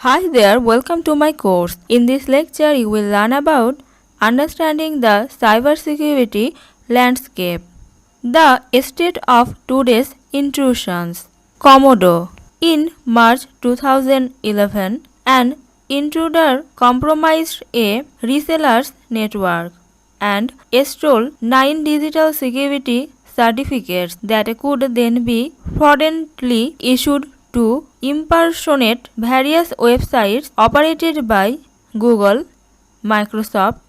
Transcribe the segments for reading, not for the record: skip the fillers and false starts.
Hi there, welcome to my course. In this lecture, you will learn about understanding the cybersecurity landscape, the state of today's intrusions. Komodo. In March 2011, an intruder compromised a reseller's network and stole 9 digital security certificates that could then be fraudulently issued to impersonate various websites operated by Google, Microsoft,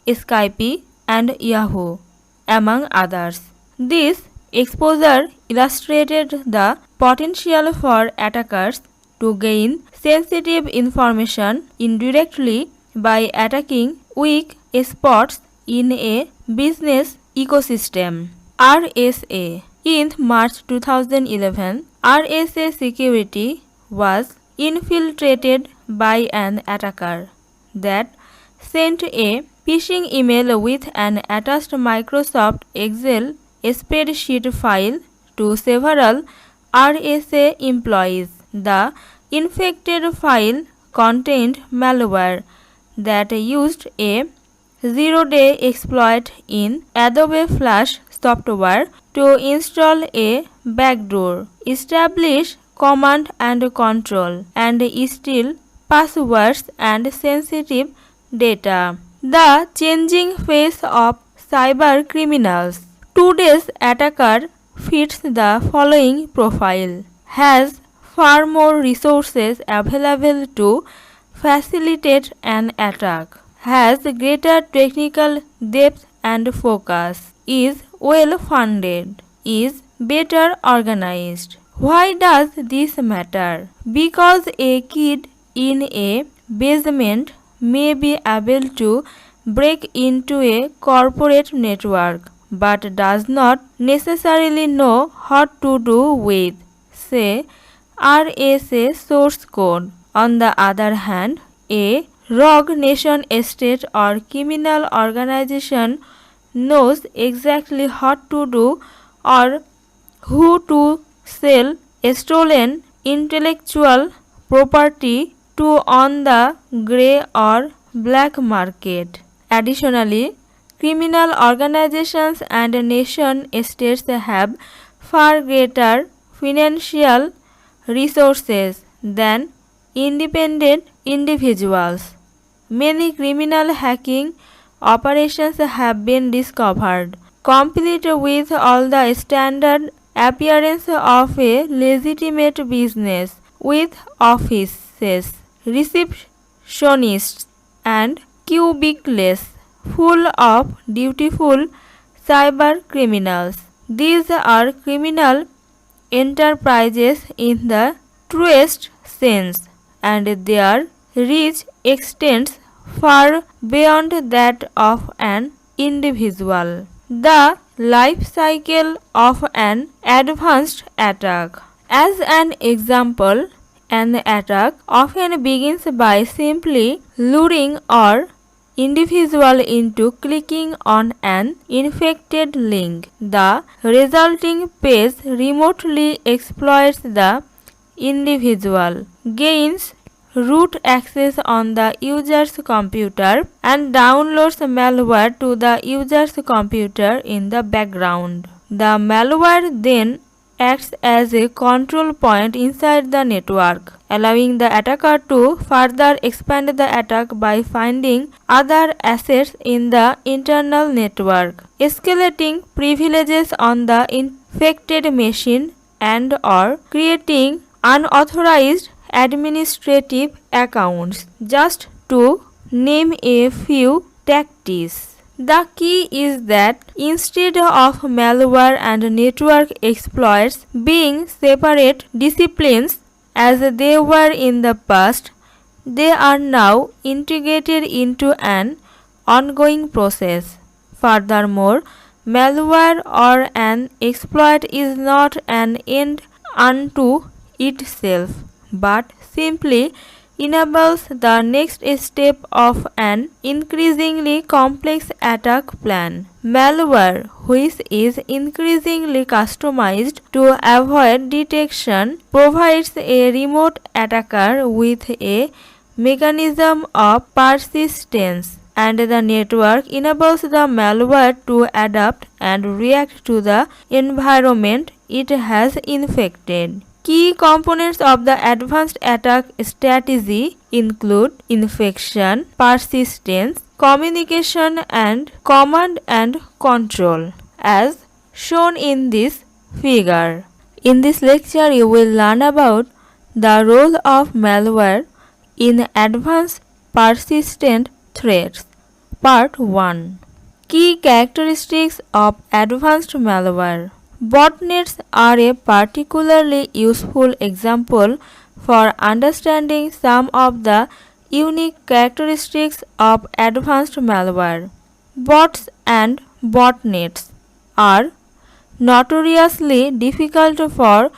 Skype, and Yahoo, among others. This exposure illustrated the potential for attackers to gain sensitive information indirectly by attacking weak spots in a business ecosystem. RSA. In March 2011, RSA security was infiltrated by an attacker that sent a phishing email with an attached Microsoft Excel spreadsheet file to several RSA employees. The infected file contained malware that used a zero-day exploit in Adobe Flash software to install a backdoor, establish command and control, and steal passwords and sensitive data. The changing face of cyber criminals. Today's attacker fits the following profile: has far more resources available to facilitate an attack, has greater technical depth and focus, is well funded, is better organized. Why does this matter? Because a kid in a basement may be able to break into a corporate network but does not necessarily know what to do with, say, RSA source code. On the other hand, a rogue nation state or criminal organization knows exactly what to do or who to sell stolen intellectual property to on the grey or black market. Additionally, criminal organizations and nation states have far greater financial resources than independent individuals. Many criminal hacking operations have been discovered, complete with all the standard appearance of a legitimate business, with offices, receptionists, and cubicles full of dutiful cyber criminals. These are criminal enterprises in the truest sense, and their reach extends far beyond that of an individual. The life cycle of an advanced attack. As an example, an attack often begins by simply luring an individual into clicking on an infected link. The resulting page remotely exploits the individual, gains root access on the user's computer, and downloads malware to the user's computer in the background. The malware then acts as a control point inside the network, allowing the attacker to further expand the attack by finding other assets in the internal network, escalating privileges on the infected machine, and or creating unauthorized administrative accounts, just to name a few tactics. The key is that instead of malware and network exploits being separate disciplines as they were in the past, they are now integrated into an ongoing process. Furthermore, malware or an exploit is not an end unto itself, but simply enables the next step of an increasingly complex attack plan. Malware, which is increasingly customized to avoid detection, provides a remote attacker with a mechanism of persistence, and the network enables the malware to adapt and react to the environment it has infected. Key components of the advanced attack strategy include infection, persistence, communication, and command and control, as shown in this figure. In this lecture, you will learn about the role of malware in advanced persistent threats. Part 1. Key characteristics of advanced malware. Botnets are a particularly useful example for understanding some of the unique characteristics of advanced malware. Bots and botnets are notoriously difficult for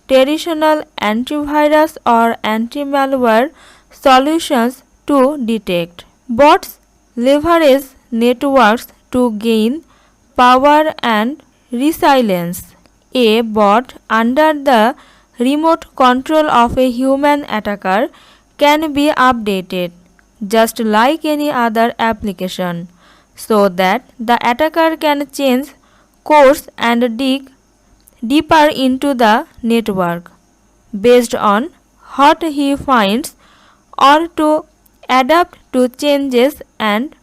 traditional antivirus or anti-malware solutions to detect. Bots leverage networks to gain power and resilience. A bot under the remote control of a human attacker can be updated, just like any other application, so that the attacker can change course and dig deeper into the network based on what he finds, or to adapt to changes and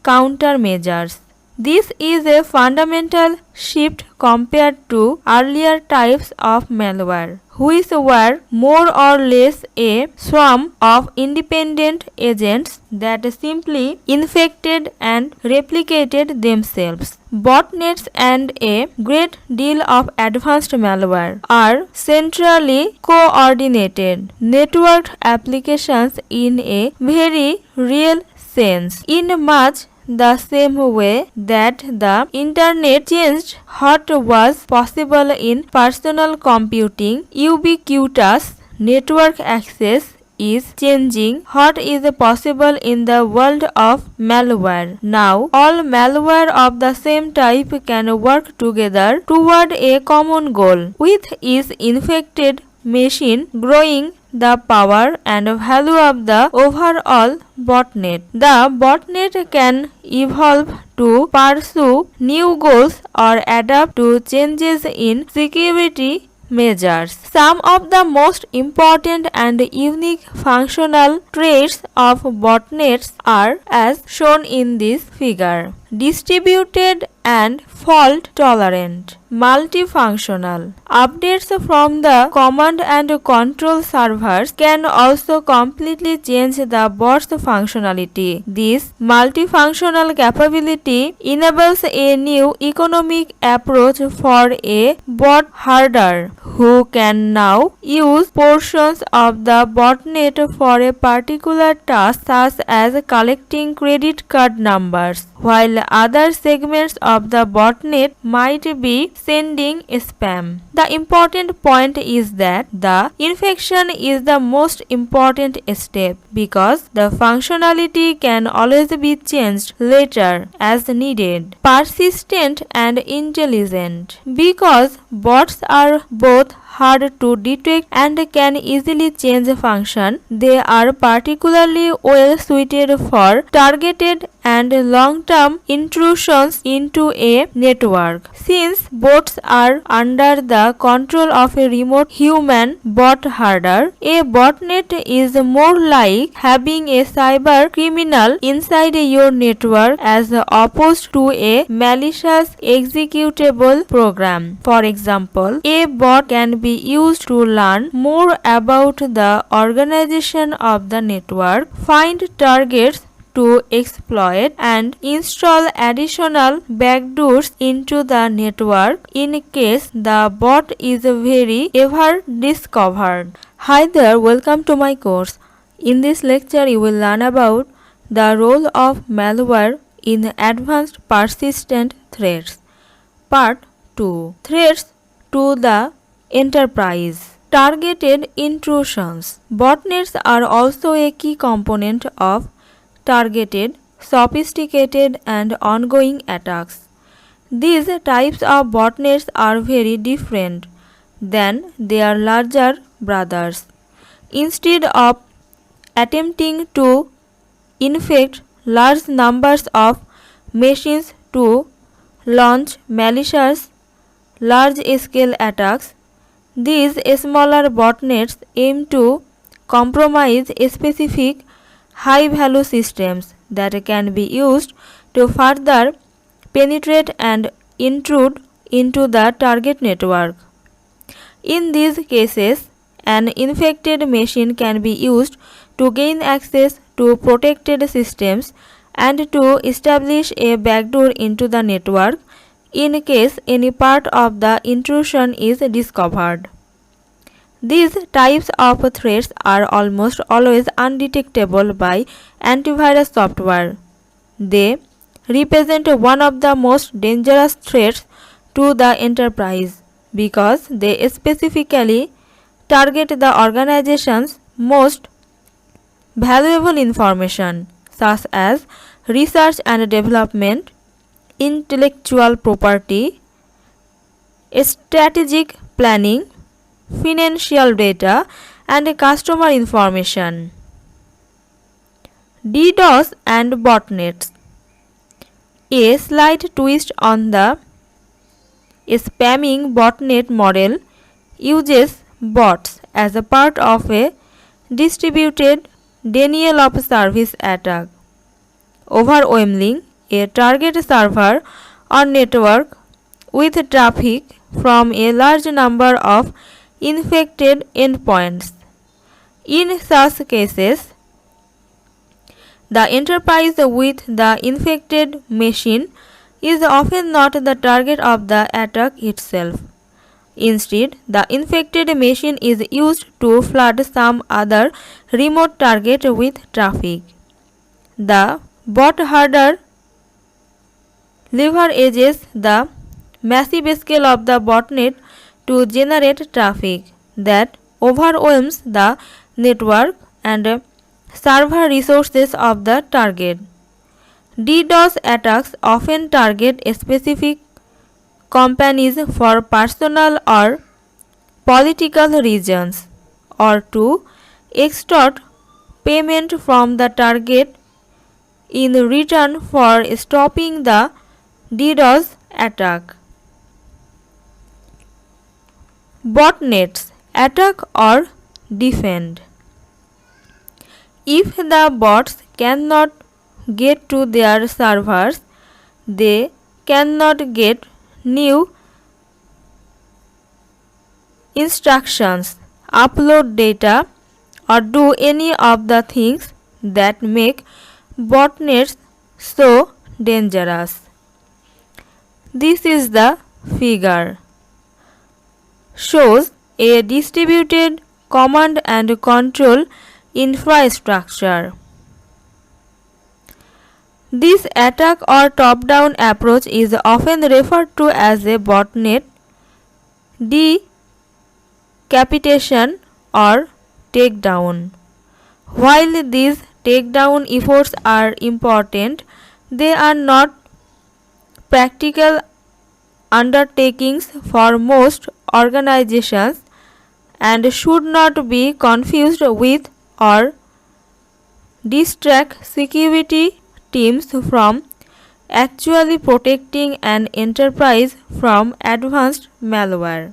countermeasures. This is a fundamental shift compared to earlier types of malware, which were more or less a swarm of independent agents that simply infected and replicated themselves. Botnets and a great deal of advanced malware are centrally coordinated, networked applications in a very real sense, in much the same way that the internet changed what was possible in personal computing. Ubiquitous network access is changing what is possible in the world of malware. Now, all malware of the same type can work together toward a common goal, with each infected machine growing the power and value of the overall botnet. The botnet can evolve to pursue new goals or adapt to changes in security measures. Some of the most important and unique functional traits of botnets are as shown in this figure. Distributed and fault tolerant. Multifunctional. Updates from the command and control servers can also completely change the bot's functionality. This multifunctional capability enables a new economic approach for a bot herder, who can now use portions of the botnet for a particular task, such as collecting credit card numbers, while other segments of the botnet might be sending spam. The important point is that the infection is the most important step, because the functionality can always be changed later as needed. Persistent and intelligent. Because bots are both hard to detect and can easily change function, they are particularly well suited for targeted and long-term intrusions into a network. Since bots are under the control of a remote human bot herder, a botnet is more like having a cyber criminal inside your network as opposed to a malicious executable program. For example, a bot can be used to learn more about the organization of the network, find targets to exploit, and install additional backdoors into the network in case the bot is very ever discovered. Hi there, welcome to my course. In this lecture, you will learn about the role of malware in advanced persistent threats. Part 2. Threats to the enterprise. Targeted intrusions. Botnets are also a key component of targeted, sophisticated, and ongoing attacks. These types of botnets are very different than their larger brothers. Instead of attempting to infect large numbers of machines to launch malicious large-scale attacks, these smaller botnets aim to compromise specific high-value systems that can be used to further penetrate and intrude into the target network. In these cases, an infected machine can be used to gain access to protected systems and to establish a backdoor into the network in case any part of the intrusion is discovered. These types of threats are almost always undetectable by antivirus software. They represent one of the most dangerous threats to the enterprise because they specifically target the organization's most valuable information, such as research and development, intellectual property, strategic planning, financial data, and customer information. DDoS and botnets. A slight twist on the spamming botnet model uses bots as a part of a distributed denial of service attack, overwhelming a target server or network with traffic from a large number of infected endpoints. In such cases, the enterprise with the infected machine is often not the target of the attack itself. Instead, the infected machine is used to flood some other remote target with traffic. The bot herder leverages the massive scale of the botnet to generate traffic that overwhelms the network and server resources of the target. DDoS attacks often target specific companies for personal or political reasons or to extort payment from the target in return for stopping the DDoS attack. Botnets attack or defend. If the bots cannot get to their servers, they cannot get new instructions, upload data, or do any of the things that make botnets so dangerous. This is the figure. Shows a distributed command and control infrastructure. This attack or top-down approach is often referred to as a botnet decapitation or takedown. While these takedown efforts are important, they are not practical undertakings for most organizations and should not be confused with or distract security teams from actually protecting an enterprise from advanced malware.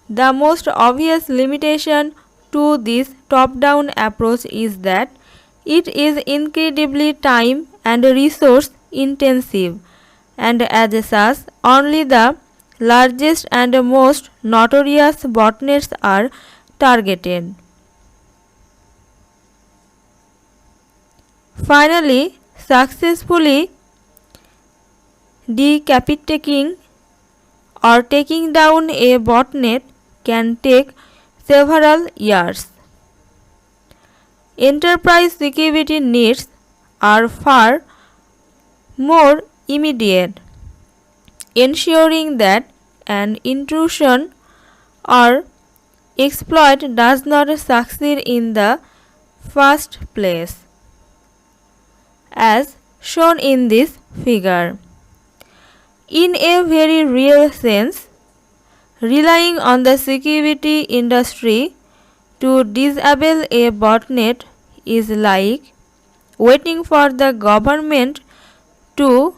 The most obvious limitation to this top-down approach is that it is incredibly time and resource intensive, and as such, only the largest and most notorious botnets are targeted. Finally, successfully decapitating or taking down a botnet can take several years. Enterprise security needs are far more immediate, ensuring that an intrusion or exploit does not succeed in the first place, as shown in this figure. In a very real sense, relying on the security industry to disable a botnet is like waiting for the government to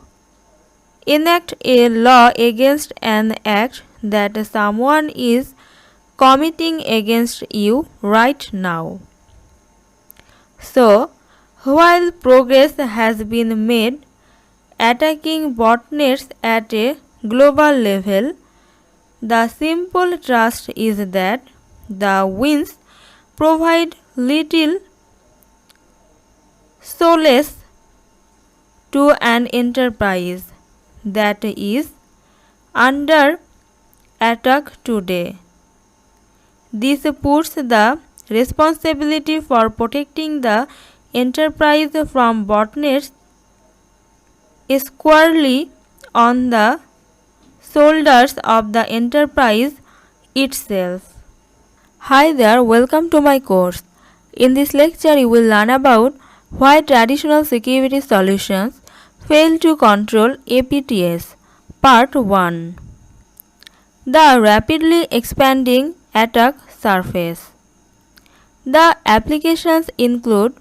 enact a law against an act that someone is committing against you right now. So, while progress has been made attacking botnets at a global level, the simple trust is that the wins provide little solace to an enterprise that is under attack today. This puts the responsibility for protecting the enterprise from botnets squarely on the shoulders of the enterprise itself. Hi there, welcome to my course. In this lecture, you will learn about why traditional security solutions fail to control APTs. Part 1. The rapidly expanding attack surface. The applications include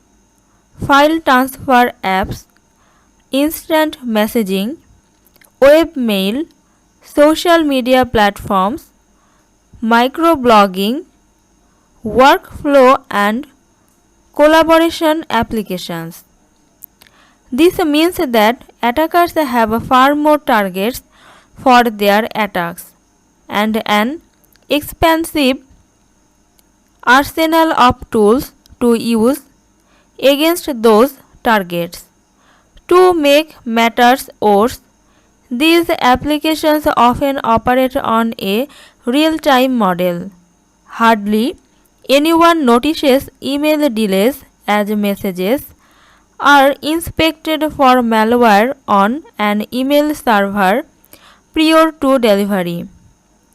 file transfer apps, instant messaging, webmail, social media platforms, microblogging, workflow and collaboration applications. This means that attackers have far more targets for their attacks and an expansive arsenal of tools to use against those targets. To make matters worse, these applications often operate on a real-time model. Hardly anyone notices email delays as messages are inspected for malware on an email server prior to delivery.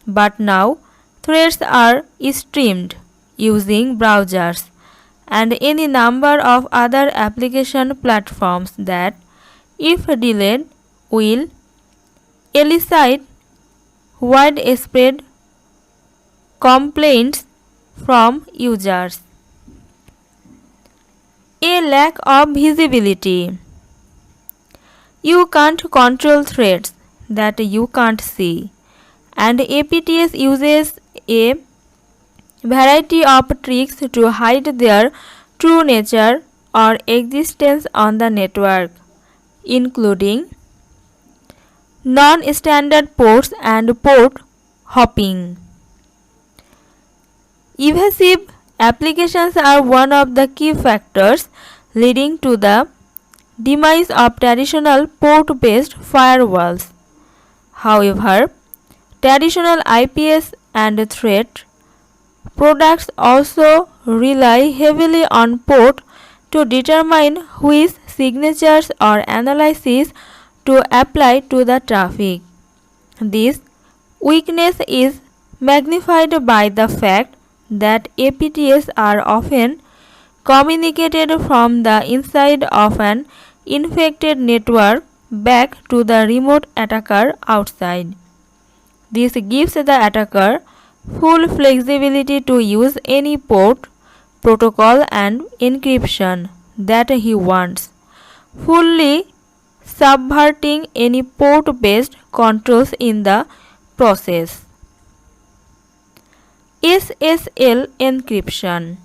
But now, threats are streamed using browsers and any number of other application platforms that, if delayed, will elicit widespread complaints from users. A lack of visibility. You can't control threats that you can't see, and APTs uses a variety of tricks to hide their true nature or existence on the network, including non-standard ports and port hopping. Evasive applications are one of the key factors leading to the demise of traditional port-based firewalls. However, traditional IPS and threat products also rely heavily on port to determine which signatures or analysis to apply to the traffic. This weakness is magnified by the fact that APTs are often communicated from the inside of an infected network back to the remote attacker outside. This gives the attacker full flexibility to use any port, protocol and encryption that he wants, fully subverting any port-based controls in the process. SSL encryption.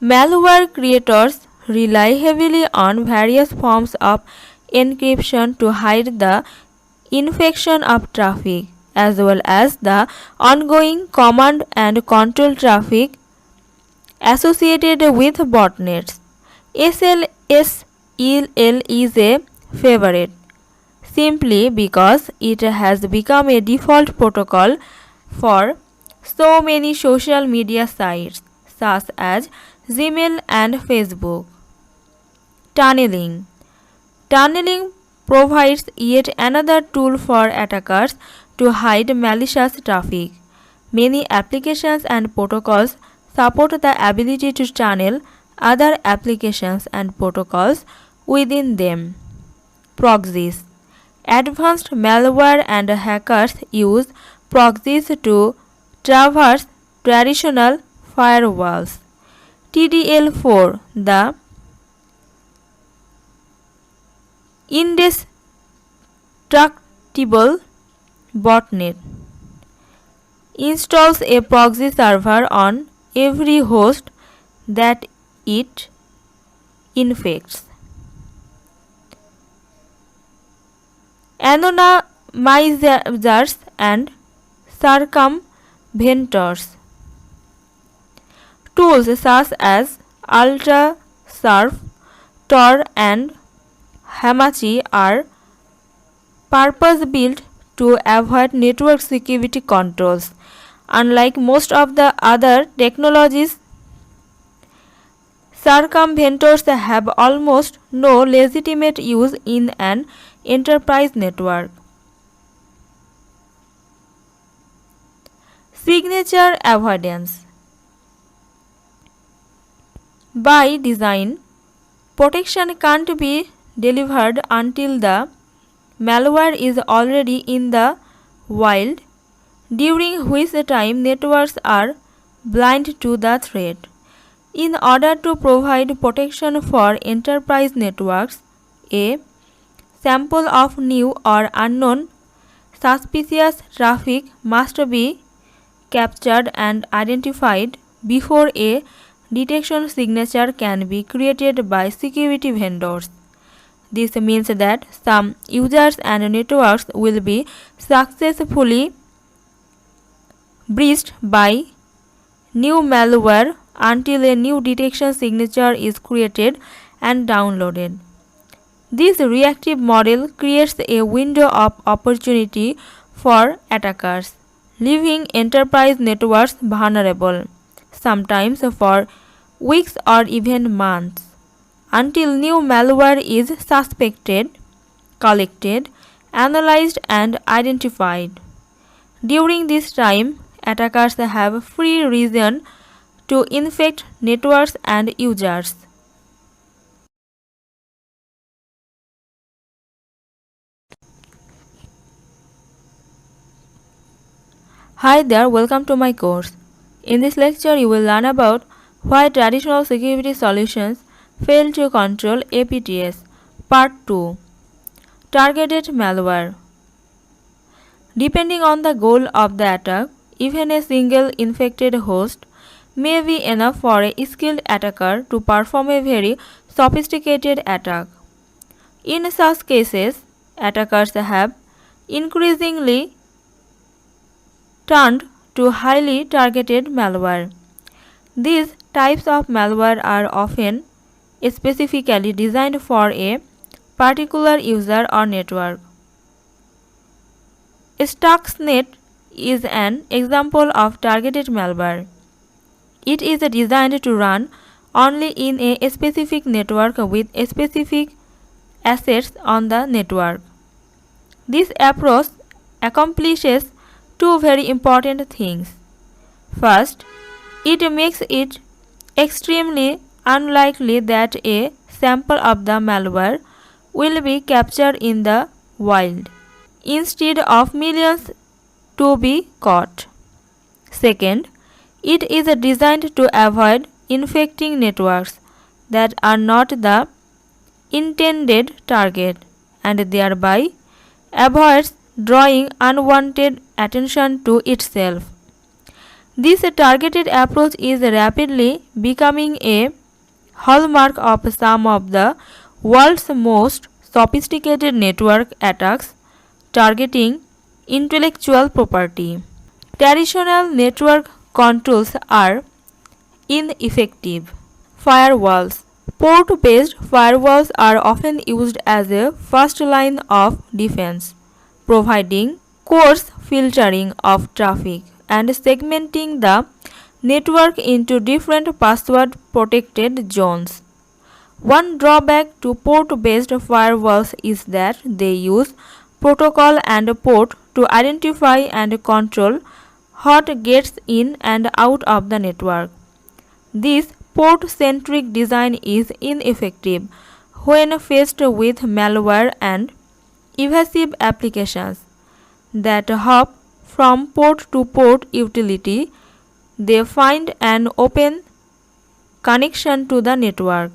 Malware creators rely heavily on various forms of encryption to hide the infection of traffic, as well as the ongoing command and control traffic associated with botnets. SSL is a favorite simply because it has become a default protocol for so many social media sites such as Gmail and Facebook. Tunneling. Tunneling provides yet another tool for attackers to hide malicious traffic. Many applications and protocols support the ability to channel other applications and protocols within them. Proxies. Advanced malware and hackers use proxies to traverse traditional firewalls. TDL4, the indestructible botnet, installs a proxy server on every host that it infects. Anonymizers and circumventors. Tools such as Ultrasurf, Tor and Hamachi are purpose-built to avoid network security controls. Unlike most of the other technologies, circumventors have almost no legitimate use in an enterprise network. Signature avoidance. By design, protection can't be delivered until the malware is already in the wild, during which time networks are blind to the threat. In order to provide protection for enterprise networks, a sample of new or unknown suspicious traffic must be captured and identified before a detection signature can be created by security vendors. This means that some users and networks will be successfully breached by new malware until a new detection signature is created and downloaded. This reactive model creates a window of opportunity for attackers, leaving enterprise networks vulnerable, sometimes for weeks or even months, until new malware is suspected, collected, analyzed and identified. During this time, attackers have free rein to infect networks and users. Hi there, welcome to my course. In this lecture, you will learn about why traditional security solutions fail to control APTs. Part 2. Targeted malware. Depending on the goal of the attack, even a single infected host may be enough for a skilled attacker to perform a very sophisticated attack. In such cases, attackers have increasingly turned to highly targeted malware. These types of malware are often specifically designed for a particular user or network. Stuxnet is an example of targeted malware. It is designed to run only in a specific network with specific assets on the network. This approach accomplishes two very important things. First, it makes it extremely unlikely that a sample of the malware will be captured in the wild, instead of millions to be caught. Second, it is designed to avoid infecting networks that are not the intended target and thereby avoids drawing unwanted attention to itself. This targeted approach is rapidly becoming a hallmark of some of the world's most sophisticated network attacks targeting intellectual property. Traditional network controls are ineffective. Firewalls. Port-based firewalls are often used as a first line of defense, providing coarse filtering of traffic and segmenting the network into different password-protected zones. One drawback to port-based firewalls is that they use protocol and port to identify and control what gets in and out of the network. This port-centric design is ineffective when faced with malware and evasive applications that hop from port to port utility. They find an open connection to the network.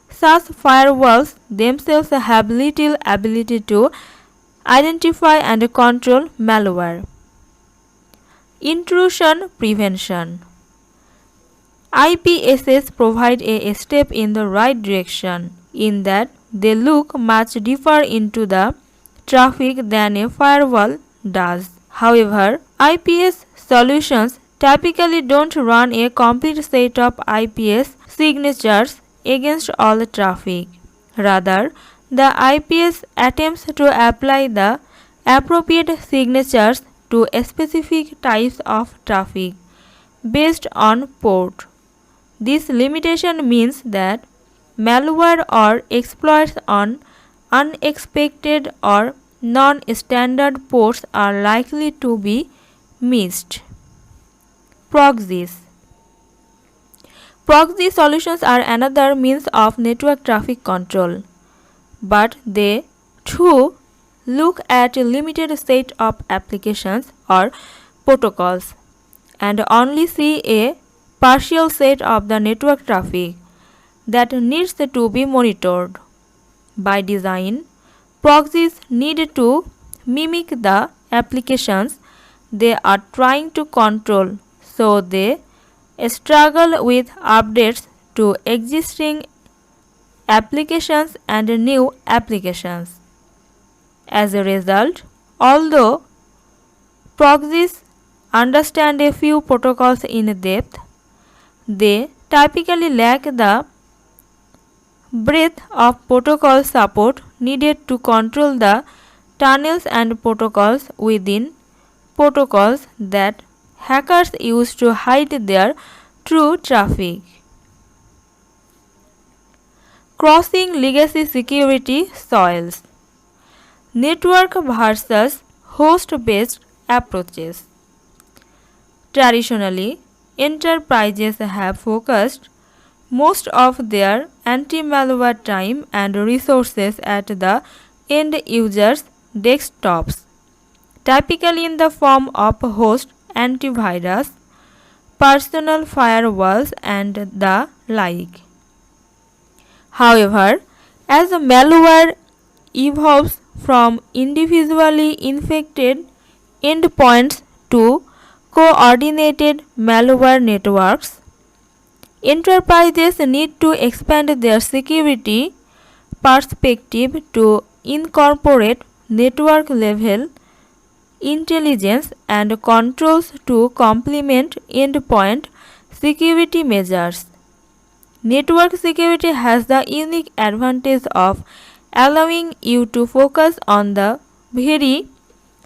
Such firewalls themselves have little ability to identify and control malware. Intrusion prevention. IPSs provide a step in the right direction in that they look much deeper into the traffic than a firewall does. However, IPS solutions typically don't run a complete set of IPS signatures against all traffic. Rather, the IPS attempts to apply the appropriate signatures to specific types of traffic based on port. This limitation means that malware or exploits on unexpected or non-standard ports are likely to be missed. Proxies. Proxy solutions are another means of network traffic control, but they too look at a limited set of applications or protocols and only see a partial set of the network traffic that needs to be monitored. By design, proxies need to mimic the applications they are trying to control, so they struggle with updates to existing applications and new applications. As a result, although proxies understand a few protocols in depth, they typically lack the breadth of protocol support needed to control the tunnels and protocols within protocols that hackers use to hide their true traffic. Crossing legacy security soils. Network versus host-based approaches. Traditionally, enterprises have focused most of their anti-malware time and resources at the end users' desktops, typically in the form of host antivirus, personal firewalls, and the like. However, as the malware evolves from individually infected endpoints to coordinated malware networks, enterprises need to expand their security perspective to incorporate network-level intelligence and controls to complement endpoint security measures. Network security has the unique advantage of allowing you to focus on the very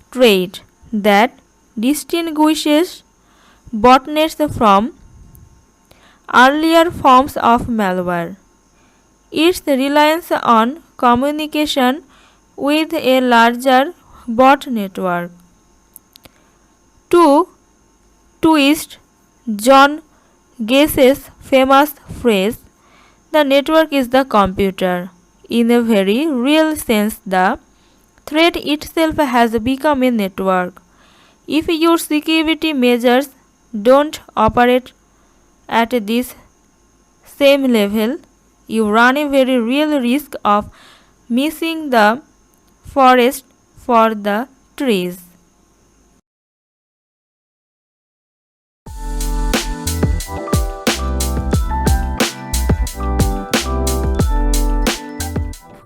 trait that distinguishes botnets from earlier forms of malware: its reliance on communication with a larger bot network. To twist John Gase's famous phrase, "The network is the computer," in a very real sense, the threat itself has become a network. If your security measures don't operate at this same level, you run a very real risk of missing the forest for the trees.